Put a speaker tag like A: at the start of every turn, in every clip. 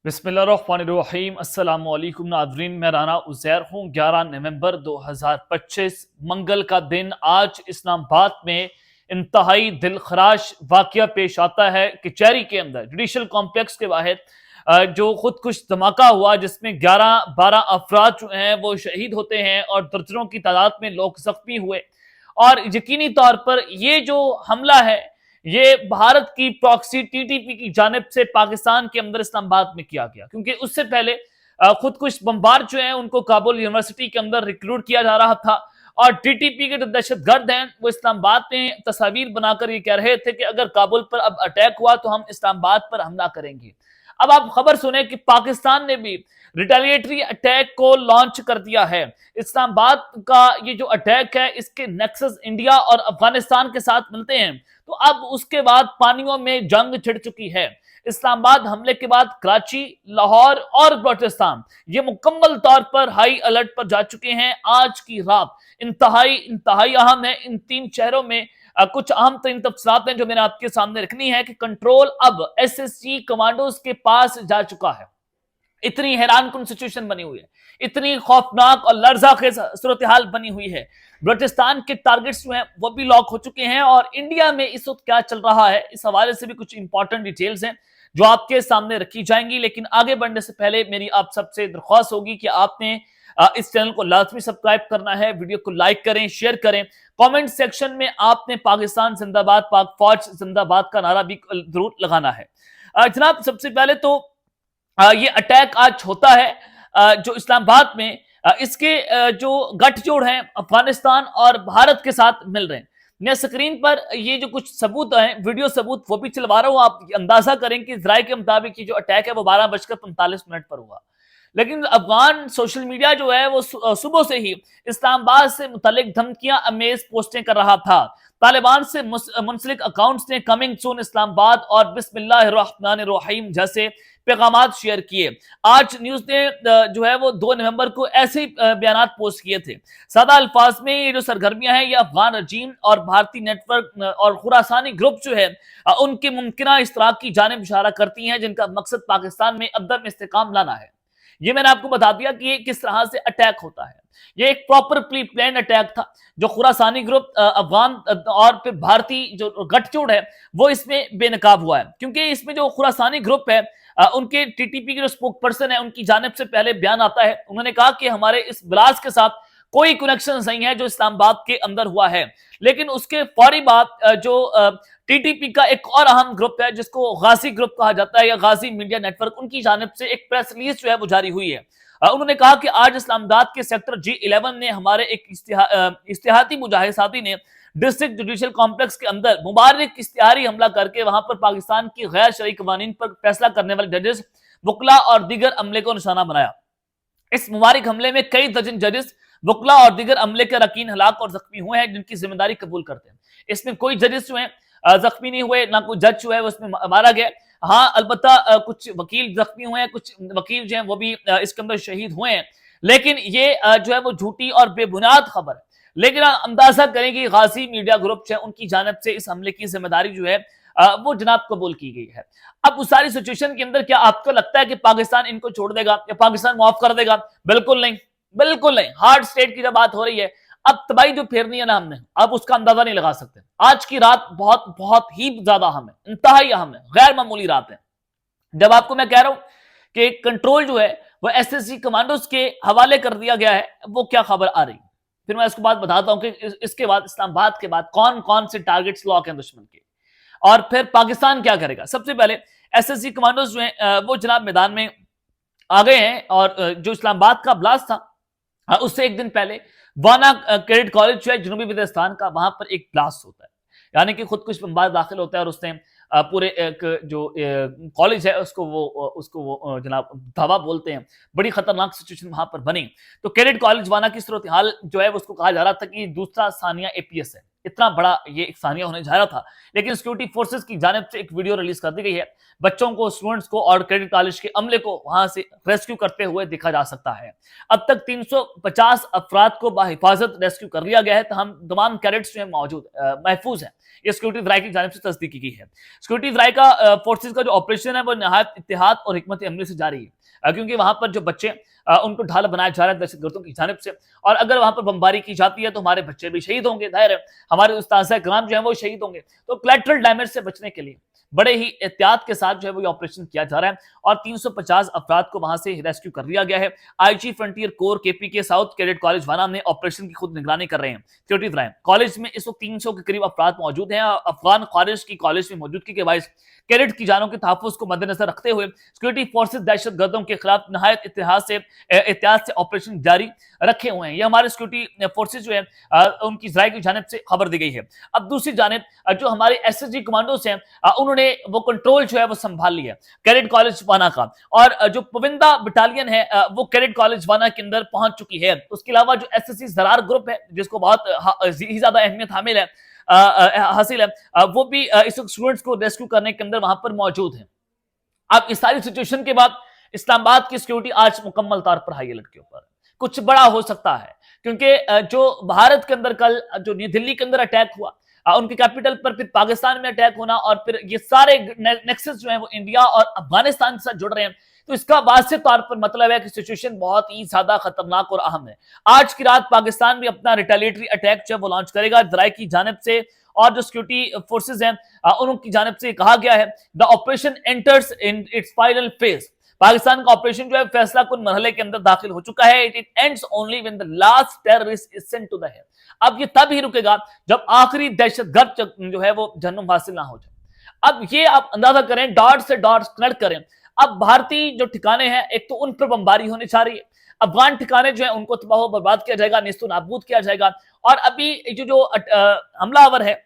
A: बिस्मिल्लाहिर्रहमानिर्रहीम अस्सलामु अलैकुम नाज़रीन, मैं राना उज़ैर हूँ। 11 नवंबर 2025 मंगल का दिन। आज इस्लामाबाद में इंतहाई दिलखराश वाक़या पेश आता है। कचहरी के अंदर जुडिशल कॉम्प्लेक्स के बाहर जो खुदकुश धमाका हुआ, जिसमें 11-12 अफराद जो हैं वो शहीद होते हैं और दर्जनों की तादाद में लोग जख्मी हुए। और यकीनी तौर पर ये जो हमला है, ये भारत की प्रॉक्सी टीटीपी की जानिब से पाकिस्तान के अंदर इस्लामाबाद में किया गया, क्योंकि उससे पहले खुदकुश बमबार जो हैं उनको काबुल यूनिवर्सिटी के अंदर रिक्रूट किया जा रहा था। और टीटीपी के जो दहशतगर्द हैं वो इस्लामाबाद में तस्वीर बनाकर ये कह रहे थे कि अगर काबुल पर अब अटैक हुआ तो हम इस्लामाबाद पर हमला करेंगे। अब आप खबर सुने कि पाकिस्तान ने भी रिटेलिएटरी अटैक को लॉन्च कर दिया है। इस्लामाबाद का ये जो अटैक है, इसके नेक्सस इंडिया और अफगानिस्तान के साथ मिलते हैं। तो अब उसके बाद पानियों में जंग छिड़ चुकी है। इस्लामाबाद हमले के बाद कराची, लाहौर और बलोचिस्तान ये मुकम्मल तौर पर हाई अलर्ट पर जा चुके हैं। आज की रात इंतहाई अहम है। इन तीन शहरों में कुछ अहम तरीन तफसीलात हैं जो मैंने आपके सामने रखनी है कि कंट्रोल अब एसएसजी कमांडोज के पास जा चुका है। इतनी हैरानकुन सिचुएशन बनी हुई है, इतनी खौफनाक और लर्ज़ाखेज सूरत हाल बनी हुई है। बलूचिस्तान के टारगेट्स जो हैं वो भी लॉक हो चुके हैं। और इंडिया में इस वक्त क्या चल रहा है, इस हवाले से भी कुछ इंपॉर्टेंट डिटेल्स हैं जो आपके सामने रखी जाएंगी। लेकिन आगे बढ़ने से पहले मेरी आप सबसे दरख्वास्त होगी कि आपने इस चैनल को लाजमी सब्सक्राइब करना है, वीडियो को लाइक करें, शेयर करें। कमेंट सेक्शन में आपने पाकिस्तान जिंदाबाद, पाक फौज जिंदाबाद का नारा भी जरूर लगाना है। जनाब, सबसे पहले तो ये अटैक आज होता है जो इस्लामाबाद में, इसके जो गठजोड़ हैं अफगानिस्तान और भारत के साथ मिल रहे हैं। मैं स्क्रीन पर ये जो कुछ सबूत हैं, वीडियो सबूत, वो भी चलवा रहा हूं। आप अंदाजा करें कि जराये के मुताबिक ये जो अटैक है वो 12:45 पर हुआ। लेकिन अफगान सोशल मीडिया जो है वो सुबह से ही इस्लामाबाद से मुतल्लिक धमकियां अमेज पोस्टें कर रहा था। तालिबान से मुंसलिक अकाउंट्स ने कमिंग सून इस्लामाबाद और बिस्मिल्लाहिर्रहमानिर्रहीम जैसे पैगामात शेयर किए। आज न्यूज ने जो है वो 2 नवंबर को ऐसे बयान पोस्ट किए थे। सादा अल्फाज में ये जो सरगर्मियां हैं ये अफगान रजीम और भारतीय नेटवर्क और खुरासानी ग्रुप जो है उनके मुमकिन इश्तराक की जानिब इशारा करती हैं, जिनका मकसद पाकिस्तान में अदम इस्तेकाम लाना है। ये मैंने आपको बता दिया कि ये किस तरह से अटैक होता है। ये एक प्रॉपर प्री प्लान अटैक था जो खुरासानी ग्रुप, अफगान और फिर भारतीय जो गठजोड़ है वो इसमें बेनकाब हुआ है। क्योंकि इसमें जो खुरासानी ग्रुप है उनके टीटीपी के जो स्पोक पर्सन है उनकी जानिब से पहले बयान आता है। उन्होंने कहा कि हमारे इस ब्लास्ट के साथ कोई कनेक्शन नहीं है जो इस्लामाबाद के अंदर हुआ है। लेकिन उसके फौरी बाद जो टीटीपी का एक और अहम ग्रुप है जिसको गाजी ग्रुप कहा जाता है या गाजी मीडिया नेटवर्क, उनकी जानिब से एक प्रेस रिलीज जो है वो जारी हुई है। उन्होंने कहा कि आज इस्लामाबाद के सेक्टर G11 ने हमारे एक इस्तिहाती मुजाहिद साथी ने डिस्ट्रिक्ट जुडिशियल कॉम्प्लेक्स के अंदर मुबारक इश्तिहारी हमला करके वहां पर पाकिस्तान की गैर शरई कवानीन पर फैसला करने वाले जजेस, वकला और दीगर अमले को निशाना बनाया। इस मुबारक हमले में कई दर्जन जजेस, वकला और दीगर अमले के अरकान हलाक और जख्मी हुए हैं, जिनकी जिम्मेदारी कबूल करते हैं। इसमें कोई जजेस जो है जख्मी नहीं हुए, ना कोई जज जो है उसमें मारा गया। हाँ, अलबत्ता कुछ वकील जख्मी हुए हैं, कुछ वकील जो हैं वो भी इसके अंदर शहीद हुए हैं। लेकिन ये जो है वो झूठी और बेबुनियाद खबर है। लेकिन अंदाजा करें कि गाजी मीडिया ग्रुप है उनकी जानिब से इस हमले की जिम्मेदारी जो है वो जनाब कबूल की गई है। अब उस सारी सिचुएशन के अंदर क्या आपको लगता है कि पाकिस्तान इनको छोड़ देगा या पाकिस्तान माफ कर देगा? बिल्कुल नहीं, बिल्कुल नहीं। हार्ड स्टेट की जब बात हो रही है, अब तबाही जो फेरनी है ना हमने, अब उसका अंदाजा नहीं लगा सकते। आज की रात बहुत बहुत ही ज्यादा अहम है, इंतहाई अहम है, गैर मामूली रात है। जब आपको मैं कह रहा हूं कि कंट्रोल जो है वो एसएसजी कमांडोज के हवाले कर दिया गया है, वो क्या खबर आ रही है, फिर मैं इसको बात बताता हूं कि इसके बाद इस्लामाबाद के बाद कौन कौन से टारगेट्स लॉक हैं दुश्मन के, और फिर पाकिस्तान क्या करेगा। सबसे पहले एसएसजी कमांडोज जो हैं वो जनाब मैदान में आ गए हैं। और जो इस्लामाबाद का ब्लास्ट था उससे एक दिन पहले वाना कैडेट कॉलेज जो है जनूबी वजीरिस्तान का, वहां पर एक ब्लास्ट होता है, यानी कि खुदकुश बमबाज दाखिल होता है और उसने पूरे एक जो कॉलेज है उसको वो जनाब धावा बोलते हैं। बड़ी खतरनाक सिचुएशन वहां पर बनी। तो कैडेट कॉलेज वाना की सूरत हाल जो है उसको कहा जा रहा था कि दूसरा सानिया एपीएस है, इतना बड़ा ये एक सानिया होने जा रहा था। लेकिन सिक्योरिटी फोर्सेस की जानिब से एक वीडियो रिलीज कर दी गई है। बच्चों को, स्टूडेंट्स को और क्रेडिट कॉलेज के अमले को वहां से रेस्क्यू करते हुए देखा जा सकता है। अब तक 350 अफराद को बाहिफाजत रेस्क्यू कर लिया गया है। तमाम कैडेट्स जो है मौजूद महफूज है। ये सिक्योरिटी ड्राइव की जानिब से तस्दीक की गई है। सिक्योरिटी ड्राइव का फोर्सेज का जो ऑपरेशन है वो नहायत इत्तेहाद और हिकमत अमली से जारी है, क्योंकि वहां पर जो बच्चे उनको ढाल बनाया जा रहा है दहशतगर्दों की जानिब से, और अगर वहां पर बमबारी की जाती है तो हमारे बच्चे भी शहीद होंगे, जाहिर है हमारे उस्ताद कराम जो है वो शहीद होंगे। तो कोलैटरल डैमेज से बचने के लिए बड़े ही एहतियात के साथ जो है वो ऑपरेशन किया जा रहा है और 350 अफराद को वहां से रेस्क्यू कर लिया गया है। IG frontier core KPK south cadet college वाना में ऑपरेशन की खुद निगरानी कर रहे हैं। सिक्योरिटी ड्राइव कॉलेज में इस वक्त 300 के करीब अफराद मौजूद हैं। अफगान खारिज की कॉलेज में मौजूदगी के बायस कैडेट की जानों के तहफ्फुज को मद्देनजर रखते हुए सिक्योरिटी फोर्सेज दहशतगर्दों के खिलाफ नहायत एहतियात से ऑपरेशन जारी रखे हुए हैं। ये हमारे सिक्योरिटी फोर्सेज जो है उनकी जराये की जानिब से खबर दी गई है। अब दूसरी जानिब जो हमारे एसएसजी कमांडोज हैं उन्होंने वो कंट्रोल जो है वो संभाल लिया कैडेट कॉलेज वाना का, और जो पविंदा बटालियन है वो कैडेट कॉलेज वाना के अंदर पहुंच चुकी है। उसके अलावा जो एसएससी जरार ग्रुप है जिसको बहुत ही ज्यादा अहमियत हासिल है वो भी इस स्टूडेंट्स को रेस्क्यू करने के अंदर वहां पर मौजूद है। अब इस सारी सिचुएशन के बाद इस्लामाबाद की सिक्योरिटी आज मुकम्मल तौर पर हाई अलर्ट के ऊपर है। कुछ बड़ा हो सकता है, क्योंकि जो भारत के अंदर कल जो न्यू दिल्ली के अंदर अटैक हुआ, उनके कैपिटल पर, फिर पाकिस्तान में अटैक होना, और फिर ये सारे नेक्सस जो है वो इंडिया और अफगानिस्तान के साथ जुड़ रहे हैं, तो इसका वाज़ेह तौर पर मतलब है कि सिचुएशन बहुत ही ज्यादा खतरनाक और अहम है। आज की रात पाकिस्तान भी अपना रिटेलिएटरी अटैक जो है वो लॉन्च करेगा जराये की जानिब से, और जो सिक्योरिटी फोर्सेज हैं उनकी जानिब से कहा गया है the operation enters in its final phase. Pakistan का ऑपरेशन जो है फैसला कुन मरहले के अंदर दाखिल हो चुका है। It ends only when the last terrorist is sent to the hell. अब ये तब ही रुकेगा जब आखिरी दहशतगर्द जो है वो जन्म हासिल ना हो जाए। अब ये आप अंदाजा करें, डॉट से डॉट कनेक्ट करें। अब भारतीय जो ठिकाने हैं, एक तो उन पर बमबारी होने जा रही है, अफगान ठिकाने जो है उनको तबाह बर्बाद किया जाएगा, नेस्तो नाबूद किया जाएगा। और अभी जो हमलावर है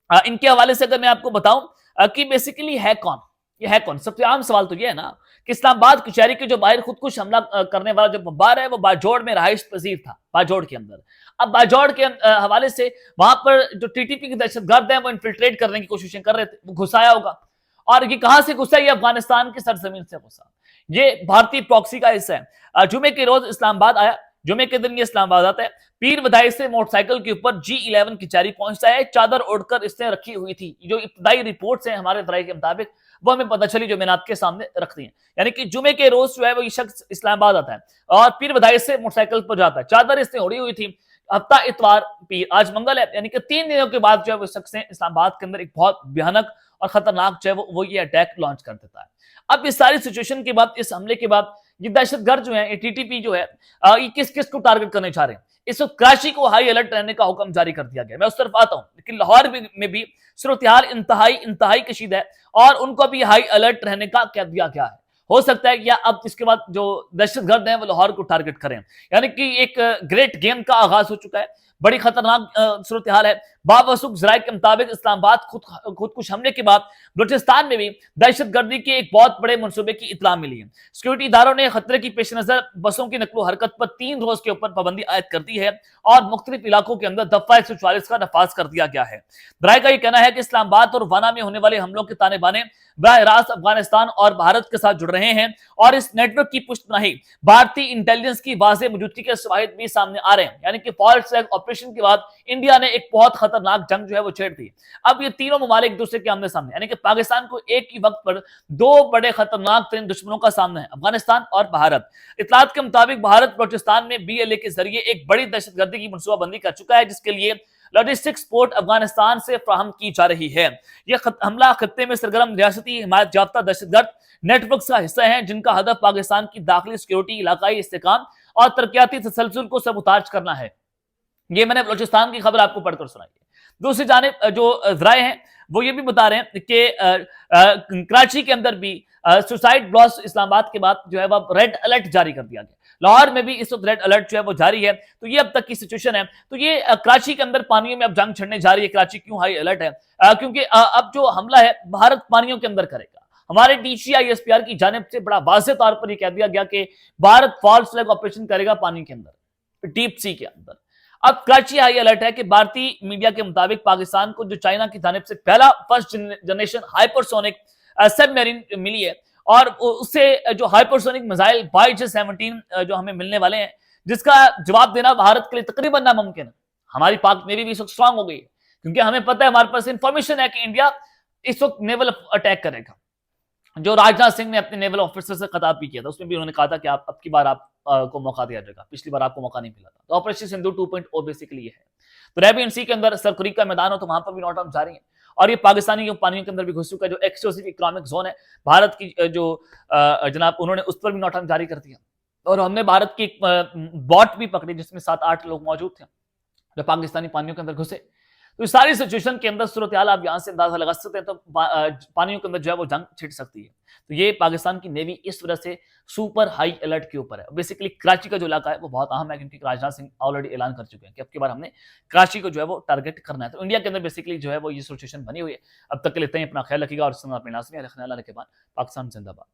A: इनके हवाले से अगर मैं आपको बताऊं कि बेसिकली है कौन, ये है कौन, सबसे आम सवाल तो ये है ना कि इस्लामाबाद कचहरी के जो बाहर खुदकुश हमला करने वाला जो बमबार है वो बाजोड़ में रहाइश पजीर था, बाजोड़ के अंदर। अब बाजोड़ के हवाले से वहां पर जो टीटीपी के दहशतगर्द हैं वो इन्फिल्ट्रेट करने की कोशिशें कर रहे थे, वो घुसाया होगा। और ये कहां से घुसा? ये अफगानिस्तान की सरजमीन से घुसा। ये भारतीय प्रॉक्सी का हिस्सा है। जुमे के रोज इस्लामाबाद आया, जुमे के दिन ये इस्लामाबाद आता है, पीर बधाई से मोटरसाइकिल के ऊपर G11 कचहरी पहुंचता है। चादर ओढ़कर इसने रखी हुई थी। जो इब्तदाई रिपोर्ट्स हैं हमारे दराये के मुताबिक वो हमें पता चली, जो मैंने आपके सामने रख दी है। यानी कि जुमे के रोज जो है वो ये शख्स इस्लामाबाद आता है और पीर बधाई से मोटरसाइकिल पर जाता है। चादर इसने ओढ़ी हुई थी। हफ्ता इतवार, पीर, आज मंगल है, यानी कि 3 दिनों के बाद जो है वो शख्स ने इस्लामाबाद के अंदर एक बहुत भयानक और खतरनाक जो है वो ये अटैक लॉन्च कर देता है। अब इस सारी सिचुएशन के बाद, इस हमले के बाद, ये दहशतगर्द जो है, ये टीटीपी जो है, ये किस किस को टारगेट करने चाह रहे हैं? इस वक्त कराची को हाई अलर्ट रहने का हुक्म जारी कर दिया गया। मैं उस तरफ आता हूं, लेकिन लाहौर में भी सूरत हाल इंतहाई कशीद है और उनको भी हाई अलर्ट रहने का कह दिया गया है। हो सकता है कि अब इसके बाद जो दहशतगर्द हैं वो लाहौर को टारगेट करें। यानी कि एक ग्रेट गेम का आगाज हो चुका है। बड़ी खतरनाक सूरत हाल है। बावसूख जराये के मुताबिक इस्लामाबाद खुदकुश हमले के बाद बलूचिस्तान में भी दहशतगर्दी के एक बहुत बड़े मनसूबे की इत्तला मिली है। सिक्योरिटी इदारों ने खतरे की पेश नजर बसों की नकलो हरकत पर 3 रोज के ऊपर पाबंदी आयद कर दी है और मुख्तलिफ इलाकों के अंदर दफा 144 का नफाज कर दिया गया है। दराये का यह कहना है कि इस्लामाबाद और वाना में होने वाले हमलों के ताने बाने बराह रास्त अफगानिस्तान और भारत के साथ जुड़ रहे हैं और इस नेटवर्क की पुष्टनाही भारतीय इंटेलिजेंस की वाज़ेह मौजूदगी के शवाहिद भी सामने आ रहे हैं। यानी कि फॉल्ट फ्लैग ऑपरेशन के बाद इंडिया ने एक बहुत खतरनाक जंग जो है वो छेड़ दी। अब ये तीनों ममालिक एक दूसरे के आमने सामने, यानी कि पाकिस्तान को एक ही वक्त पर 2 बड़े खतरनाक तरीन दुश्मनों का सामना है, अफगानिस्तान और भारत। इतलात के मुताबिक भारत बलूचिस्तान में BLA के जरिए एक बड़ी दहशतगर्दी की मनसूबाबंदी कर चुका है, जिसके लिए लॉजिस्टिक सपोर्ट अफगानिस्तान से फ्राहम की जा रही है। यह हमला खत्ते में सरगर्म रियासती हिमायत याफ्ता दहशतगर्द नेटवर्क का हिस्सा है, जिनका हदफ पाकिस्तान की दाखिली सिक्योरिटी, इलाकाई इस्तेकाम और तरक्याती तसलसल को सबूताज करना है। ये मैंने बलूचिस्तान की खबर आपको पढ़कर सुनाई है। दूसरी जानिब जो जराये हैं वो ये भी बता रहे हैं कि कराची के अंदर भी सुसाइड ब्लॉस्ट इस्लामाबाद के बाद जो है वह रेड अलर्ट जारी कर दिया गया। लाहौर में भी इस वक्त रेड अलर्ट जो है वो जारी है। तो ये अब तक की सिचुएशन है। तो ये कराची के अंदर पानियों में अब जंग छिड़ने जा रही है। कराची क्यों हाई अलर्ट है? क्योंकि अब जो हमला है भारत पानियों के अंदर करेगा। हमारे DCI-SPR की जानिब से बड़ा वाज़ेह तौर पर यह कह दिया गया कि भारत फॉल्स फ्लैग ऑपरेशन करेगा पानी के अंदर, डीप सी के अंदर। अब कराची हाई अलर्ट है कि भारतीय मीडिया के मुताबिक पाकिस्तान को जो चाइना की जानिब से पहला फर्स्ट जनरेशन हाइपरसोनिक सबमरीन मिली है, और उससे जो हाइपरसोनिक मिसाइल YJ-17 जो हमें मिलने वाले हैं, जिसका जवाब देना भारत के लिए तकरीबन नामुमकिन है। हमारी पाक नेवी भी इस वक्त स्ट्रांग हो गई है, क्योंकि हमें पता है, हमारे पास इंफॉर्मेशन है कि इंडिया इस वक्त नेवल अटैक करेगा। जो राजनाथ सिंह ने अपने नेवल ऑफिसर से खिताब भी किया था, उसमें भी उन्होंने कहा था कि आप अब की बार आप को मौका दिया जाएगा, पिछली बार आपको मौका नहीं मिला था। तो ऑपरेशन सिंधु 2.0 बेसिकली ये है। तो अरेबियन सी के अंदर सरकुरी का मैदान हो, तो वहां पर भी नॉट जारी है, और ये पाकिस्तानी पानियों के अंदर भी घुस चुका है। जो एक्सक्लूसिव इकोनॉमिक जोन है भारत की, जो जनाब उन्होंने उस पर भी नॉट जारी कर दिया, और हमने भारत की बॉट भी पकड़ी जिसमें 7-8 लोग मौजूद थे जो पाकिस्तानी पानियों के अंदर घुसे। तो इस सारी सिचुएशन के अंदर सूरत हाल आप यहां से अंदाजा लगा सकते हैं। तो पानियों के अंदर जो है वो जंग छिड़ सकती है। तो ये पाकिस्तान की नेवी इस वजह से सुपर हाई अलर्ट के ऊपर है। बेसिकली कराची का जो इलाका है वो बहुत अहम है, क्योंकि राजनाथ सिंह ऑलरेडी ऐलान कर चुके हैं कि अब की बार हमने कराची को जो है वो टारगेट करना है। तो इंडिया के अंदर बेसिकली जो है वो ये सिचुएशन बनी हुई है। अब तक के लिए इतना ही, अपना ख्याल रखिएगा और अपने नाज़रीन, पाकिस्तान जिंदाबाद।